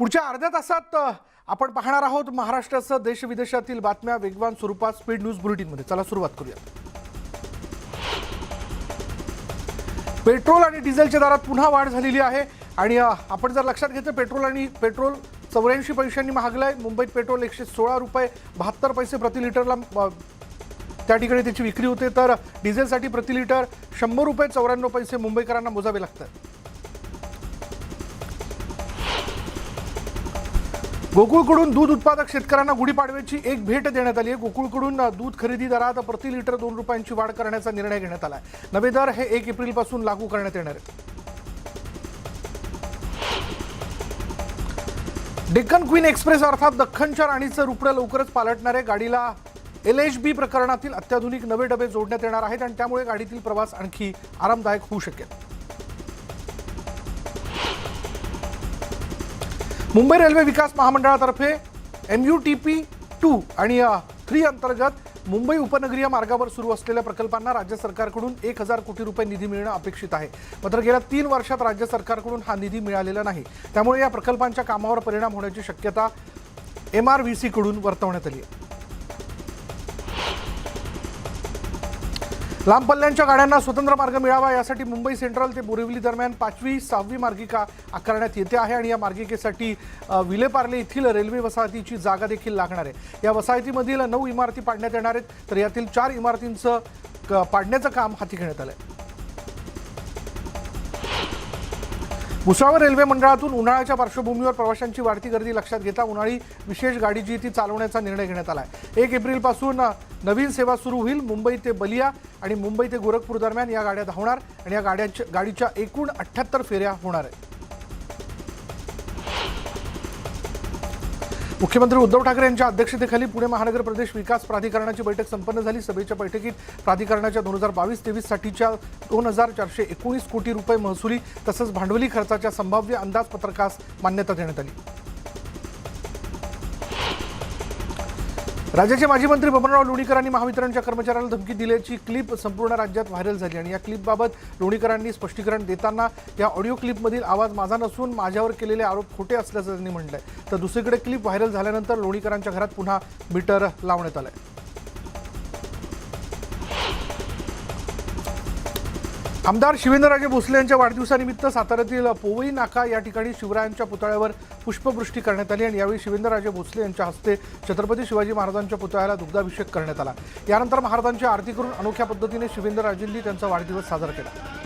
पुढच्या अर्ध्या तासात आपण पाहणार आहोत महाराष्ट्रासह देश विदेशातील बातम्या वेगवान स्वरूपात स्पीड न्यूज बुलेटिनमध्ये। चला सुरुवात करूया। पेट्रोल आणि डिझेलच्या दरात पुन्हा वाढ झालेली आहे आणि आपण जर लक्षात घेतलं पेट्रोल 84 पैशांनी महागलाय। मुंबईत पेट्रोल 116 रुपये 72 पैसे प्रति लिटरला त्या ठिकाणी त्याची विक्री होते, तर डिझेलसाठी प्रति लिटर 100 रुपये 94 पैसे मुंबईकरांना मोजावे लागतात। गोकुळकडून दूध उत्पादक शेतकऱ्यांना गुढीपाडव्याची एक भेट देण्यात आली आहे। गोकुळकडून दूध खरेदी दरात प्रति लिटर 2 रुपयांची वाढ करण्याचा निर्णय घेण्यात आला आहे। नवे दर हे 1 एप्रिलपासून लागू करण्यात येणार आहेत। डेक्कन क्वीन एक्सप्रेस अर्थात दख्खनच्या राणीचं रुपडं लवकरच पालटणार आहे। गाडीला LHB प्रकरणातील अत्याधुनिक नवे डबे जोडण्यात येणार आहेत आणि त्यामुळे गाडीतील प्रवास आणखी आरामदायक होऊ शकेल। मुंबई रेल्वे विकास महामंडळातर्फे MUTP2 आणि 3 अंतर्गत मुंबई उपनगरीय मार्गावर सुरू असलेल्या प्रकल्पांना राज्य सरकारकडून 1000 कोटी रुपये निधी मिळणं अपेक्षित आहे। मात्र गेल्या 3 वर्षात राज्य सरकारकडून हा निधी मिळालेला नाही, त्यामुळे या प्रकल्पांच्या कामावर परिणाम होण्याची शक्यता MRVC कडून वर्तवण्यात आली आहे। लांब पल्ल्यांच्या गाड्यांना स्वतंत्र मार्ग मिळावा यासाठी मुंबई सेंट्रल ते बोरिवली दरम्यान 5वी 6वी मार्गिका आकारण्यात येते आहे आणि या मार्गिकेसाठी विलेपार्ले येथील रेल्वे वसाहतीची जागा देखील लागणार आहे। या वसाहतीमधील 9 इमारती पाडण्यात येणार आहेत, तर यातील 4 इमारतींचं पाडण्याचं काम हाती घेण्यात आलंय। भुसावळ रेल्वे मंडळातून उन्हाळ्याच्या पार्श्वभूमीवर प्रवाशांची वाढती गर्दी लक्षात घेता उन्हाळी विशेष गाडी जी ती चालवण्याचा निर्णय घेण्यात आला आहे। 1 एप्रिलपासून नवीन सेवा सुरू होईल। मुंबई ते बलिया आणि मुंबई ते गोरखपूर दरम्यान या गाड्या धावणार आणि या गाडीच्या एकूण 78 फेऱ्या होणार आहेत। मुख्यमंत्री उद्धव ठाकरे यांच्या अध्यक्षतेखाली पुणे महानगर प्रदेश विकास प्राधिकरणाची बैठक संपन्न झाली। सभेच्या बैठकीत प्राधिकरणाच्या 2022-23 साठीच्या 2419 कोटी रुपये महसुली तसंच भांडवली खर्चाच्या संभाव्य अंदाजपत्रकास मान्यता देण्यात आली। राज्याचे माजी मंत्री बबनराव लोणीकरांनी महावितरणच्या कर्मचाऱ्यांना धमकी दिल्याची क्लिप संपूर्ण राज्यात व्हायरल झाली आणि या क्लिपबाबत लोणीकरांनी स्पष्टीकरण देताना या ऑडिओ क्लिपमधील आवाज माझा नसून माझ्यावर केलेले आरोप खोटे असल्याचं त्यांनी म्हटलंय। तर दुसरीकडे क्लिप व्हायरल झाल्यानंतर लोणीकरांच्या घरात पुन्हा मीटर लावण्यात आलंय। आमदार शिवेंद्रराजे भोसले यांच्या वाढदिवसानिमित्त साताऱ्यातील पोवई नाका या ठिकाणी शिवरायांच्या पुतळ्यावर पुष्पवृष्टी करण्यात आली आणि यावेळी शिवेंद्रराजे भोसले यांच्या हस्ते छत्रपती शिवाजी महाराजांच्या पुतळ्याला दुग्धाभिषेक करण्यात आला। यानंतर महाराजांची आरती करून अनोख्या पद्धतीने शिवेंद्रराजेंनी त्यांचा वाढदिवस साजरा केला।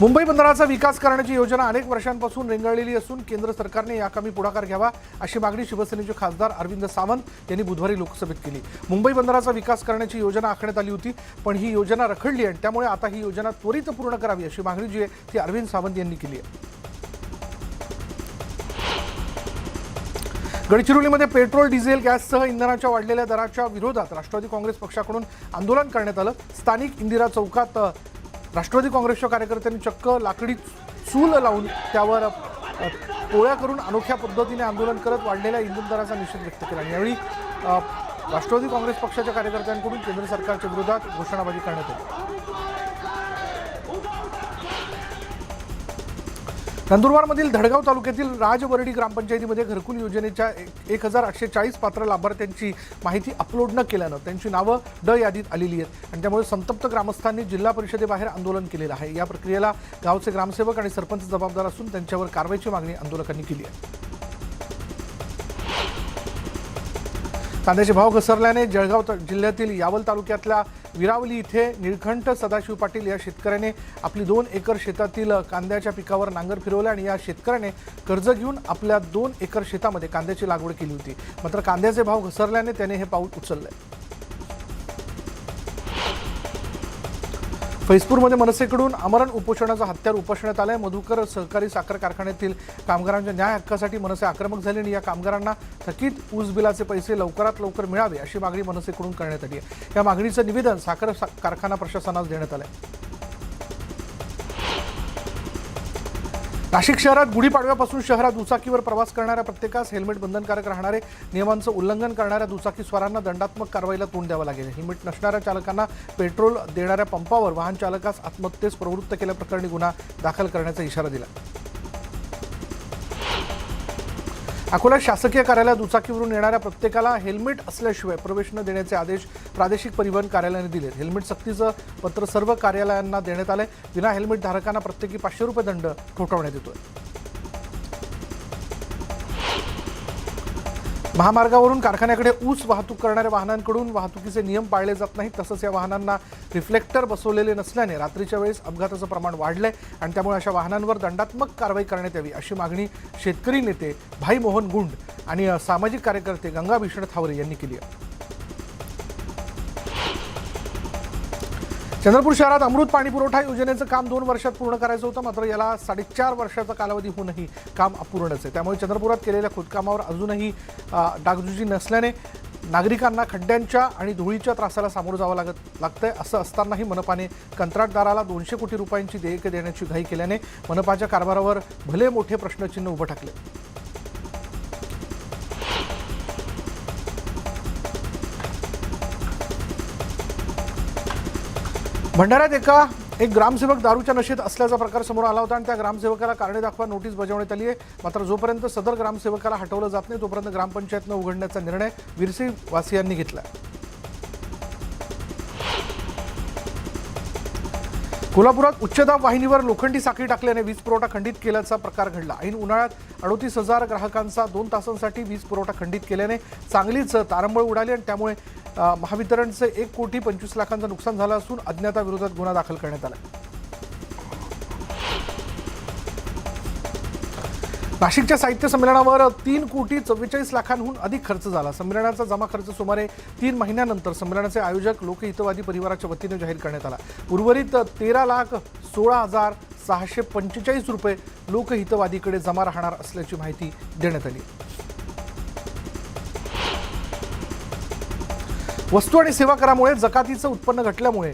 मुंबई बंदराचा विकास करण्याची योजना अनेक वर्षांपासून रेंगाळलेली असून केंद्र सरकारने याकामी पुढाकार घ्यावा अशी मागणी शिवसेनेचे खासदार अरविंद सावंत यांनी बुधवारी लोकसभेत केली। मुंबई बंदराचा विकास करण्याची योजना आखण्यात आली होती, पण ही योजना रखडली आणि त्यामुळे आता ही योजना त्वरित पूर्ण करावी अशी मागणी जी आहे ती अरविंद सावंत यांनी केली आहे। गडचिरोलीमध्ये पेट्रोल डिझेल गॅससह इंधनाच्या वाढलेल्या दराच्या विरोधात राष्ट्रवादी काँग्रेस पक्षाकडून आंदोलन करण्यात आलं। स्थानिक इंदिरा चौकात राष्ट्रवादी काँग्रेसच्या कार्यकर्त्यांनी चक्क लाकडी चूल लावून त्यावर पोळ्या करून अनोख्या पद्धतीने आंदोलन करत वाढलेल्या इंधन दराचा निषेध व्यक्त केला। यावेळी राष्ट्रवादी काँग्रेस पक्षाच्या कार्यकर्त्यांकडून केंद्र सरकारच्या विरोधात घोषणाबाजी करण्यात आली। नंदुरबारमधील धडगाव तालुक्यातील राजवर्डी ग्रामपंचायतीमध्ये घरकुल योजनेच्या 1840 पात्र लाभार्थ्यांची माहिती अपलोड न केल्यानं त्यांची नावं ड यादीत आलेली आहेत आणि त्यामुळे संतप्त ग्रामस्थांनी जिल्हा परिषदेबाहेर आंदोलन केलेलं आहे। या प्रक्रियेला गावचे ग्रामसेवक आणि सरपंच जबाबदार असून त्यांच्यावर कारवाईची मागणी आंदोलकांनी केली आहे। कांद्याचे भाव घसरल्याने जळगाव जिल्ह्यातील यावल तालुक्यातल्या विरावली इथे निळकंठ सदाशिव पाटील या शेतकऱ्याने आपली 2 एकर शेतातील कांद्याच्या पिकावर नांगर फिरवला आणि या शेतकऱ्याने कर्ज घेऊन आपल्या 2 एकर शेतामध्ये कांद्याची लागवड केली होती। मात्र कांद्याचे भाव घसरल्याने त्याने हे पाऊल उचलले। फैजपूरमध्ये मनसेकडून आमरण उपोषणाचं हत्यार उपोषणात आलंय। मधुकर सहकारी साखर कारखान्यातील कामगारांच्या न्याय हक्कासाठी मनसे आक्रमक झाले आणि या कामगारांना थकीत ऊस बिलाचे पैसे लवकरात लवकर मिळावे अशी मागणी मनसेकडून करण्यात आली आहे। या मागणीचं निवेदन साखर कारखाना प्रशासनास देण्यात आलंय। नाशिक शहरात गुढीपाडव्यापासून शहरात दुचाकीवर प्रवास करणाऱ्या प्रत्येकास हेल्मेट बंधनकारक राहणारे, नियमांचं उल्लंघन करणाऱ्या दुचाकीस्वारांना दंडात्मक कारवाईला तोंड द्यावं लागेल. हेल्मेट नसणाऱ्या चालकांना पेट्रोल देणाऱ्या पंपावर वाहन चालकास आत्महत्येस प्रवृत्त केल्याप्रकरणी गुन्हा दाखल करण्याचा इशारा दिला. अकोला शासकीय कार्यालयात दुचाकीवरून येणाऱ्या प्रत्येकाला हेल्मेट असल्याशिवाय प्रवेश न देण्याचे आदेश प्रादेशिक परिवहन कार्यालयाने दिले. हेल्मेट सक्तीचं पत्र सर्व कार्यालयांना देण्यात आले. विना हेल्मेट धारकांना प्रत्येकी 500 रुपये दंड ठोठावण्यात येतोय. महामार्गावरून कारखान्याकडे ऊस वाहतूक करणाऱ्या वाहनांकडून वाहतुकीचे नियम पाळले जात नाहीत. तसंच या वाहनांना रिफ्लेक्टर बसवलेले नसल्याने रात्रीच्या वेळेस अपघाताचं प्रमाण वाढलंय आणि त्यामुळे अशा वाहनांवर दंडात्मक कारवाई करण्यात यावी अशी मागणी शेतकरी नेते भाई मोहन गुंड आणि सामाजिक कार्यकर्ते गंगा भीषण थावरे यांनी केली आहे. चंद्रपूर शहरात अमृत पाणी पुरवठा योजनेचं काम 2 वर्षात पूर्ण करायचं होतं, मात्र याला 4.5 वर्षाचा कालावधी होऊनही काम अपूर्णच आहे. त्यामुळे चंद्रपुरात केलेल्या खोदकामावर अजूनही डागडुजी नसल्याने नागरिकांना खड्ड्यांच्या आणि धुळीच्या त्रासाला सामोरं जावं लागतंय. असं असतानाही मनपाने कंत्राटदाराला 200 कोटी रुपयांची देयके देण्याची घाई केल्याने मनपाच्या कारभारावर भले मोठे प्रश्नचिन्ह उभं ठाकले. भंडाऱ्यात एक ग्रामसेवक दारूच्या नशेत असल्याचा प्रकार समोर आला होता आणि त्या ग्रामसेवकाला कारणे दाखवा नोटीस बजावण्यात आली आहे. मात्र जोपर्यंत सदर ग्रामसेवकाला हटवलं जात नाही तोपर्यंत ग्रामपंचायतनं उघडण्याचा निर्णय विरसी वासियांनी घेतला. कोल्हापुरात उच्चदाब वाहिनीवर लोखंडी साखळी टाकल्याने वीज पुरवठा खंडित केल्याचा प्रकार घडला. ऐन उन्हाळ्यात 38,000 ग्राहकांचा 2 तासांसाठी वीज पुरवठा खंडित केल्याने चांगलीच तारंबळ उडाली आणि त्यामुळे महावितरणचे 1,25,00,000 नुकसान झालं असून अज्ञाताविरोधात गुन्हा दाखल करण्यात आला. नाशिकच्या साहित्य संमेलनावर 3,44,00,000 अधिक खर्च झाला. संमेलनाचा जमा खर्च सुमारे 3 महिन्यानंतर संमेलनाचे आयोजक लोकहितवादी परिवाराच्या वतीने जाहीर करण्यात आला. उर्वरित 13,16,645 रुपये लोकहितवादीकडे जमा राहणार असल्याची माहिती देण्यात आली. वस्तू आणि सेवा करामुळे जकातीचं उत्पन्न घटल्यामुळे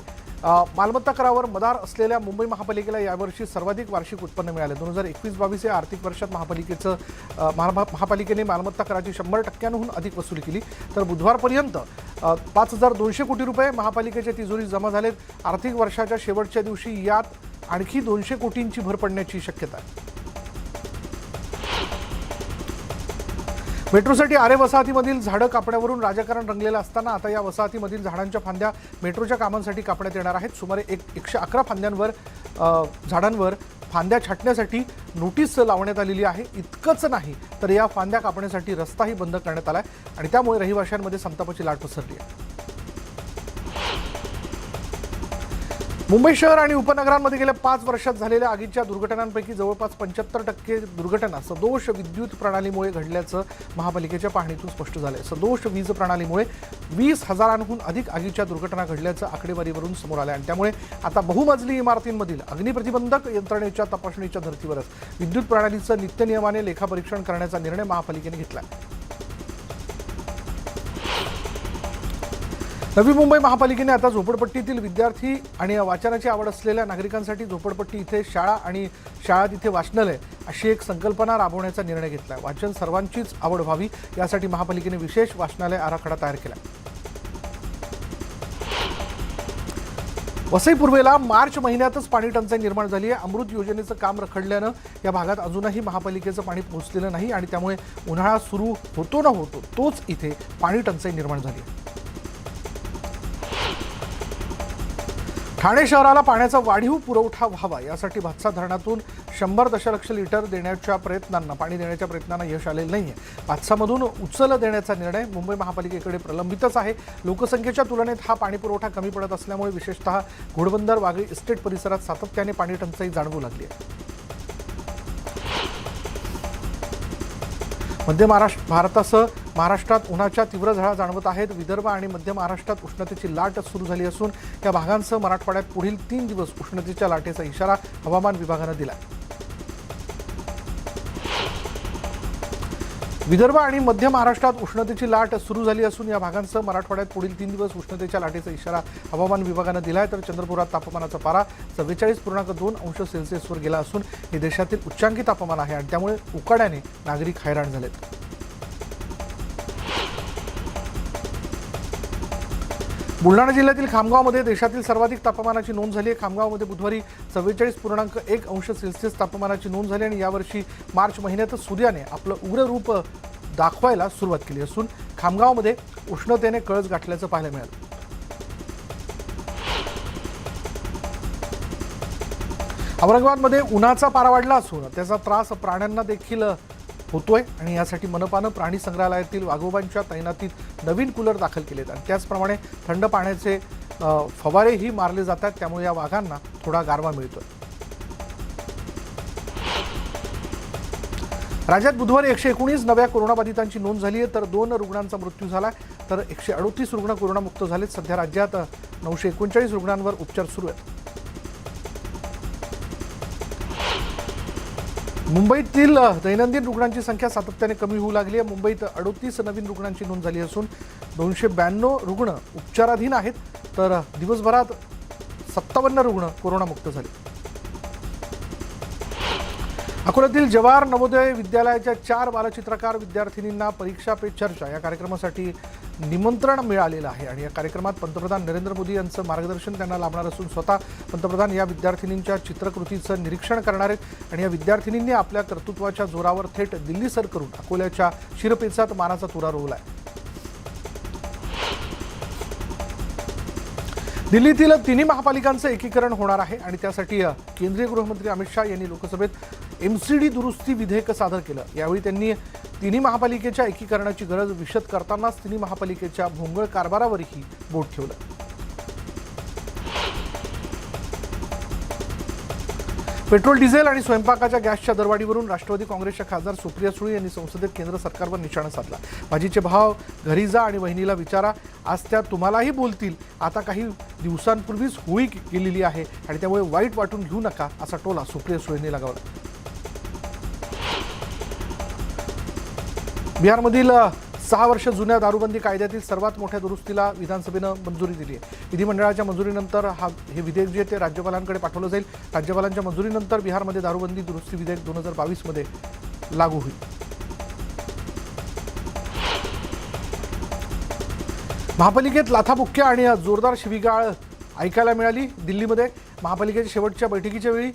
मालमत्ता करावर मदार असलेल्या मुंबई महापालिकेला यावर्षी सर्वाधिक वार्षिक उत्पन्न मिळाले. 2021-22 या आर्थिक वर्षात महापालिकेने मालमत्ता कराची 100% अधिक वसुली केली. तर बुधवारपर्यंत 5,200 कोटी रुपये महापालिकेच्या तिजोरीत जमा झालेत. आर्थिक वर्षाच्या शेवटच्या दिवशी यात आणखी 200 कोटींची भर पडण्याची शक्यता आहे. मेट्रोसाठी आरे वसाहतीमधील झाडं कापण्यावरून राजकारण रंगलेलं असताना आता या वसाहतीमधील झाडांच्या फांद्या मेट्रोच्या कामांसाठी कापण्यात येणार आहेत. सुमारे 111 झाडांवर फांद्या छाटण्यासाठी नोटीस लावण्यात आलेली आहे. इतकंच नाही तर या फांद्या कापण्यासाठी रस्ताही बंद करण्यात आला आहे आणि त्यामुळे रहिवाशांमध्ये संतापाची लाट पसरली आहे. मुंबई शहर आणि उपनगरांमध्ये गेल्या 5 वर्षात झालेल्या आगीच्या दुर्घटनांपैकी जवळपास 75% दुर्घटना सदोष विद्युत प्रणालीमुळे घडल्याचं महापालिकेच्या पाहणीतून स्पष्ट झालंय. सदोष वीज प्रणालीमुळे 20,000 अधिक आगीच्या दुर्घटना घडल्याचं आकडेवारीवरून समोर आलं आणि त्यामुळे आता बहुमजली इमारतींमधील अग्निप्रतिबंधक यंत्रणेच्या तपासणीच्या धर्तीवरच विद्युत प्रणालीचं नित्यनियमाने लेखापरीक्षण करण्याचा निर्णय महापालिकेने घेतला. नवी मुंबई महापालिकेने आता झोपडपट्टीतील विद्यार्थी आणि वाचनाची आवड असलेल्या नागरिकांसाठी झोपडपट्टी इथे शाळा आणि शाळा तिथे वाचनालय अशी एक संकल्पना राबवण्याचा निर्णय घेतला. वाचन सर्वांचीच आवड व्हावी यासाठी महापालिकेने विशेष वाचनालय आराखडा तयार केला. वसई पूर्वेला मार्च महिन्यातच पाणी टंचाई निर्माण झाली आहे. अमृत योजनेचं काम रखडल्यानं या भागात अजूनही महापालिकेचं पाणी पोहोचलेलं नाही आणि त्यामुळे उन्हाळा सुरू होतो न होतो तोच इथे पाणी टंचाई निर्माण झाली आहे. ठाणे शहराला पाण्याचा वाढीव पुरवठा व्हावा यासाठी भातसा धरणातून 100 दशलक्ष लिटर पाणी देण्याच्या प्रयत्नांना यश आलेलं नाहीये. भातसामधून उचल देण्याचा निर्णय मुंबई महापालिकेकडे प्रलंबितच आहे. लोकसंख्येच्या तुलनेत हा पाणी पुरवठा कमी पडत असल्यामुळे विशेषतः घोडबंदर वागळी इस्टेट परिसरात सातत्याने पाणी टंचाई जाणवू लागली आहे. मध्य भारतासह महाराष्ट्रात उन्हाच्या तीव्र झळा जाणवत आहेत. विदर्भ आणि मध्य महाराष्ट्रात उष्णतेची लाट सुरू झाली असून या भागांसह मराठवाड्यात पुढील 3 दिवस उष्णतेच्या लाटेचा इशारा हवामान विभागानं दिला. विदर्भ आणि मध्य महाराष्ट्रात उष्णतेची लाट सुरू झाली असून या भागांसह मराठवाड्यात पुढील 3 दिवस उष्णतेच्या लाटेचा इशारा हवामान विभागानं दिला आहे. तर चंद्रपुरात तापमानाचा पारा 44.2 अंश सेल्सिअसवर गेला असून हे देशातील उच्चांकी तापमान आहे आणि त्यामुळे उकाड्याने नागरिक हैराण झालेत. बुलढाणा जिल्ह्यातील खामगावमध्ये देशातील सर्वाधिक तापमानाची नोंद झाली आहे. खामगावमध्ये बुधवारी 44.1 अंश सेल्सिअस तापमानाची नोंद झाली आणि यावर्षी मार्च महिन्यातच सूर्याने आपलं उग्र रूप दाखवायला सुरुवात केली असून खामगावमध्ये उष्णतेने कळस गाठल्याचं पाहायला मिळालं. औरंगाबादमध्ये उन्हाचा पारा वाढला असून त्याचा त्रास प्राण्यांना देखील होतोय आणि यासाठी मनपानं प्राणी संग्रहालयातील वाघोबांच्या तैनातीत नवीन कूलर दाखल केलेत आणि त्याचप्रमाणे थंड पाण्याचे फवारेही मारले जातात. त्यामुळे या वाघांना थोडा गारवा मिळतोय. राज्यात बुधवारी 119 नव्या कोरोनाबाधितांची नोंद झाली आहे तर 2 रुग्णांचा मृत्यू झाला तर 138 रुग्ण कोरोनामुक्त झालेत. सध्या राज्यात 939 रुग्णांवर उपचार सुरू आहेत. मुंबईतील दैनंदिन रुग्णांची संख्या सातत्याने कमी होऊ लागली आहे. मुंबईत 38 नवीन रुग्णांची नोंद झाली असून 292 रुग्ण उपचाराधीन आहेत तर दिवसभरात 57 रुग्ण कोरोनामुक्त झाले. अकोल्यातील जवाहर नवोदय विद्यालयाच्या 4 बालचित्रकार विद्यार्थिनींना परीक्षा पे चर्चा या कार्यक्रमासाठी निमंत्रण मिळालेलं आहे आणि या कार्यक्रमात पंतप्रधान नरेंद्र मोदी यांचं मार्गदर्शन त्यांना लाभणार असून स्वतः पंतप्रधान या विद्यार्थिनींच्या चित्रकृतीचं निरीक्षण करणार आहेत आणि या विद्यार्थिनींनी आपल्या कर्तृत्वाच्या जोरावर थेट दिल्ली सर करून अकोल्याच्या शिरपेचात मानाचा तुरा रोवला आहे. दिल्लीतील 3 महापालिकांचं एकीकरण होणार आहे आणि त्यासाठी केंद्रीय गृहमंत्री अमित शाह यांनी लोकसभेत MCD दुरुस्ती विधेयक सादर केलं. यावेळी त्यांनी 3 महापालिकेच्या एकीकरणाची गरज विशद करतानाच 3 महापालिकेच्या भोंगळ कारभारावरही बोट ठेवलं. पेट्रोल, डिझेल आणि स्वयंपाकाच्या गॅसच्या दरवाढीवरून राष्ट्रवादी काँग्रेसच्या खासदार सुप्रिया सुळे यांनी संसदेत केंद्र सरकारवर निशाणा साधला. भाजीचे भाव घरी जा आणि वहिनीला विचारा, आज त्या तुम्हालाही बोलतील. आता काही दिवसांपूर्वीच होळी केलेली आहे आणि त्यामुळे वाईट वाटून घेऊ नका असा टोला सुप्रिया सुळेंनी लगावला. बिहारमधील 6 वर्ष जुन्या दारूबंदी कायद्यातील सर्वात मोठ्या दुरुस्तीला विधानसभेनं मंजुरी दिली आहे. विधिमंडळाच्या मंजुरीनंतर हे विधेयक जे ते राज्यपालांकडे पाठवलं जाईल. राज्यपालांच्या मंजुरीनंतर बिहारमध्ये दारूबंदी दुरुस्ती विधेयक 2022 मध्ये लागू होईल. महापालिकेत लाथाबुक्क्या आणि जोरदार शिवीगाळ ऐकायला मिळाली. दिल्लीमध्ये महापालिकेच्या शेवटच्या बैठकीच्या वेळी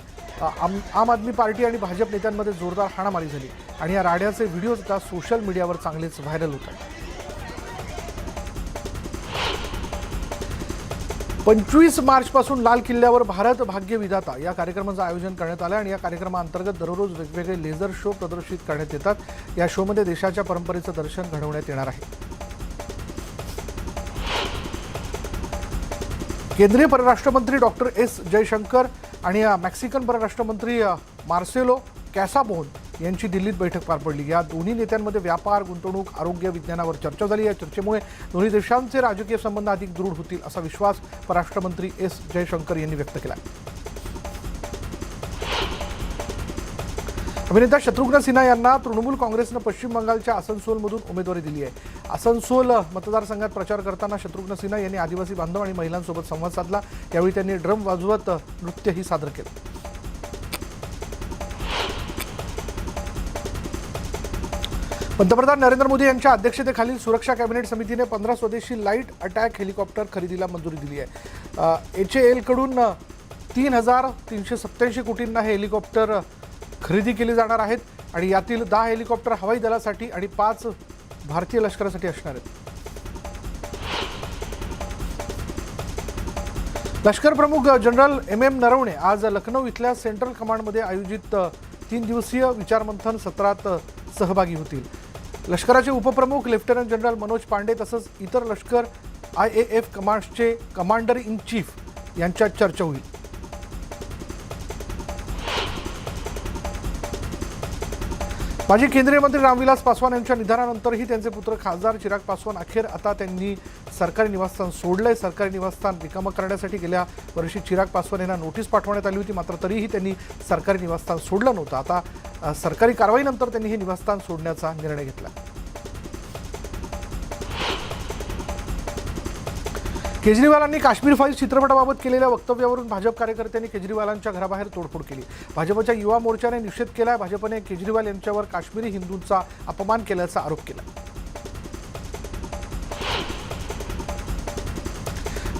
आम आदमी पार्टी आणि भाजप नेत्यांमध्ये जोरदार हाणामारी झाली आणि या राड्याचे व्हिडिओ आता सोशल मीडियावर चांगलेच व्हायरल होत आहेत. 25 मार्चपासून लाल किल्ल्यावर भारत भाग्य विधाता या कार्यक्रमाचं आयोजन करण्यात आलं आणि या कार्यक्रमाअंतर्गत दररोज वेगवेगळे लेझर शो प्रदर्शित करण्यात येतात. या शोमध्ये देशाच्या परंपरेचं दर्शन घडवण्यात येणार आहे. केंद्रीय परराष्ट्र मंत्री डॉक्टर S जयशंकर आणि मेक्सिकन परराष्ट्र मंत्री मार्सेलो कॅसाबोन यांची दिल्लीत बैठक पार पडली. या दोन्ही नेत्यांमध्ये व्यापार, गुंतवणूक, आरोग्य, विज्ञानावर चर्चा झाली. या चर्चेमुळे दोन्ही देशांचे राजकीय संबंध अधिक दृढ होतील असा विश्वास परराष्ट्र मंत्री S जयशंकर यांनी व्यक्त केला. अभिनेता शत्रुघ्न सिन्हा यांना तृणमूल काँग्रेसनं पश्चिम बंगालच्या आसनसोलमधून उमेदवारी दिली आहे. आसनसोल मतदारसंघात प्रचार करताना शत्रुघ्न सिन्हा यांनी आदिवासी बांधव आणि महिलांसोबत संवाद साधला. यावेळी त्यांनी ड्रम वाजवत नृत्यही सादर केलं. पंतप्रधान नरेंद्र मोदी यांच्या अध्यक्षतेखालील सुरक्षा कॅबिनेट समितीने 15 स्वदेशी लाईट अटॅक हेलिकॉप्टर खरेदीला मंजुरी दिली आहे. HAL कडून 3,387 कोटींना हे हेलिकॉप्टर खरेदी केली जाणार आहेत आणि यातील 10 हेलिकॉप्टर हवाई दलासाठी आणि 5 भारतीय लष्करासाठी असणार आहेत. लष्कर प्रमुख जनरल MM नरवणे आज लखनौ इथल्या सेंट्रल कमांडमध्ये आयोजित 3 दिवसीय विचारमंथन सत्रात सहभागी होतील. लष्कराचे उपप्रमुख लेफ्टनंट जनरल मनोज पांडे तसंच इतर लष्कर IAF कमांड्सचे कमांडर इन चीफ यांच्यात चर्चा होईल. माजी केंद्रीय मंत्री रामविलास पासवान यांच्या निधनानंतरही त्यांचे पुत्र खासदार चिराग पासवान अखेर आता त्यांनी सरकारी निवासस्थान सोडलंय। सरकारी निवासस्थान रिकामं करण्यासाठी गेल्या वर्षी चिराग पासवान यांना नोटीस पाठवण्यात आली होती, मात्र तरीही त्यांनी सरकारी निवासस्थान सोडलं नव्हतं। आता सरकारी कारवाईनंतर त्यांनी हे निवासस्थान सोडण्याचा निर्णय घेतला। केजरीवालांनी काश्मीर फाईल्स चित्रपटाबाबत केलेल्या वक्तव्यावरून भाजप कार्यकर्त्यांनी केजरीवालांच्या घराबाहेर तोडफोड केली। भाजपच्या युवा मोर्चाने निषेध केलाय। भाजपने केजरीवाल यांच्यावर काश्मीरी हिंदूंचा अपमान केल्याचा आरोप केला।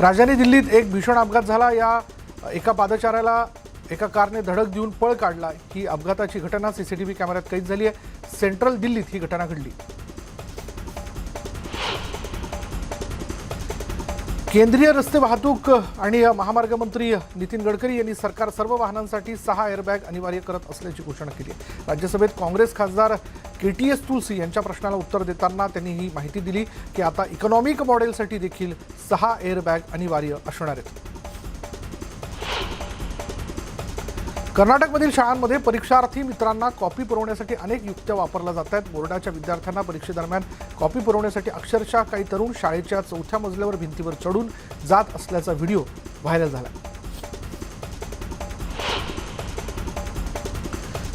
राजधानी दिल्लीत एक भीषण अपघात झाला। या एका पादचाऱ्याला एका कारने धडक देऊन पळ काढला। ही अपघाताची घटना सीसीटीव्ही कॅमेऱ्यात कैद झाली आहे। सेंट्रल दिल्लीत ही घटना घडली। केंद्रीय रस्ते वाहतूक आणि महामार्ग मंत्री नितीन गडकरी यांनी सरकार सर्व वाहनांसाठी 6 एअरबॅग अनिवार्य करत असल्याची घोषणा केली आहे। राज्यसभेत काँग्रेस खासदार KTS तुलसी यांच्या प्रश्नाला उत्तर देताना त्यांनी ही माहिती दिली की आता इकॉनॉमिक मॉडेलसाठी देखील 6 एअरबॅग अनिवार्य असणार आहेत। कर्नाटकमधील शाळांमध्ये परीक्षार्थी मित्रांना कॉपी पुरवण्यासाठी अनेक युक्त्या वापरल्या जात आहेत। बोर्डाच्या विद्यार्थ्यांना परीक्षेदरम्यान कॉपी पुरवण्यासाठी अक्षरशः काही तरुण शाळेच्या 4थ्या मजल्यावर भिंतीवर चढून जात असल्याचा व्हिडिओ व्हायरल झाला।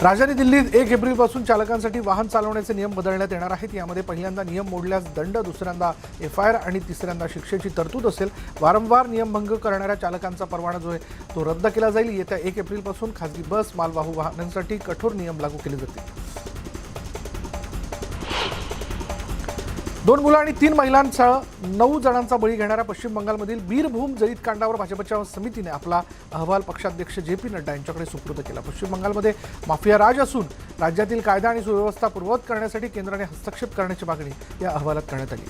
राजधानी दिल्लीत 1 एप्रिलपासून चालकांसाठी वाहन चालवण्याचे नियम बदलण्यात येणार आहेत। यामध्ये पहिल्यांदा नियम मोडल्यास दंड, दुसऱ्यांदा FIR आणि तिसऱ्यांदा शिक्षेची तरतूद असेल। वारंवार नियमभंग करणाऱ्या चालकांचा परवाना जो आहे तो रद्द केला जाईल। येत्या 1 एप्रिलपासून खासगी बस, मालवाहू वाहनांसाठी कठोर नियम लागू केले जातील। 2 मुलं आणि 3 महिलांसह 9 जणांचा बळी घेणाऱ्या पश्चिम बंगालमधील बीरभूम जळीत कांडावर भाजपच्या समितीने आपला अहवाल पक्षाध्यक्ष JP नड्डा यांच्याकडे सुपूर्द केला। पश्चिम बंगालमध्ये माफिया राज असून राज्यातील कायदा आणि सुव्यवस्था पूर्ववत करण्यासाठी केंद्राने हस्तक्षेप करण्याची मागणी या अहवालात करण्यात आली।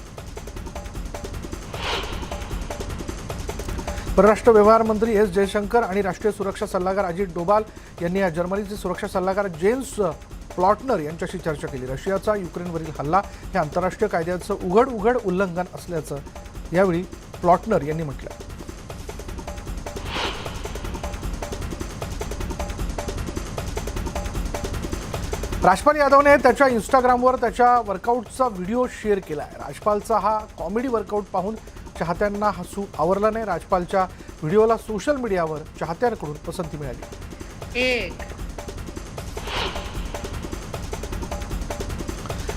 परराष्ट्र व्यवहार मंत्री S जयशंकर आणि राष्ट्रीय सुरक्षा सल्लागार अजित डोभाल यांनी जर्मनीचे सुरक्षा सल्लागार जेन्स प्लॉटनर यांच्याशी चर्चा केली। रशियाचा युक्रेनवरील हल्ला हे आंतरराष्ट्रीय कायद्याचं उघड उल्लंघन असल्याचं यावेळी प्लॉटनर यांनी म्हटलं। राजपाल यादवने त्याच्या इंस्टाग्रामवर त्याच्या वर्कआउटचा व्हिडिओ शेअर केला आहे। राजपालचा हा कॉमेडी वर्कआउट पाहून चाहत्यांना हसू आवरलं नाही। राजपालच्या व्हिडिओला सोशल मीडियावर चाहत्यांकडून पसंती मिळाली।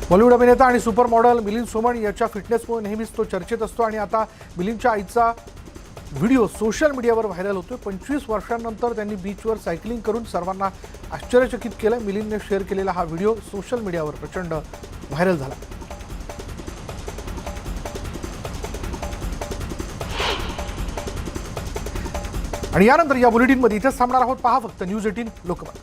बॉलिवूड अभिनेता आणि सुपर मॉडेल मिलिंद सोमण याच्या फिटनेसमुळे नेहमीच तो चर्चेत असतो आणि आता मिलिंदच्या आईचा व्हिडिओ सोशल मीडियावर व्हायरल होतोय। 25 वर्षांनंतर त्यांनी बीचवर सायकलिंग करून सर्वांना आश्चर्यचकित केलं। मिलिंदने शेअर केलेला हा व्हिडिओ सोशल मीडियावर प्रचंड व्हायरल झाला। आणि यानंतर या बुलेटिनमध्ये इथेच थांबणार आहोत। पहा फक्त न्यूज 18 लोकमत।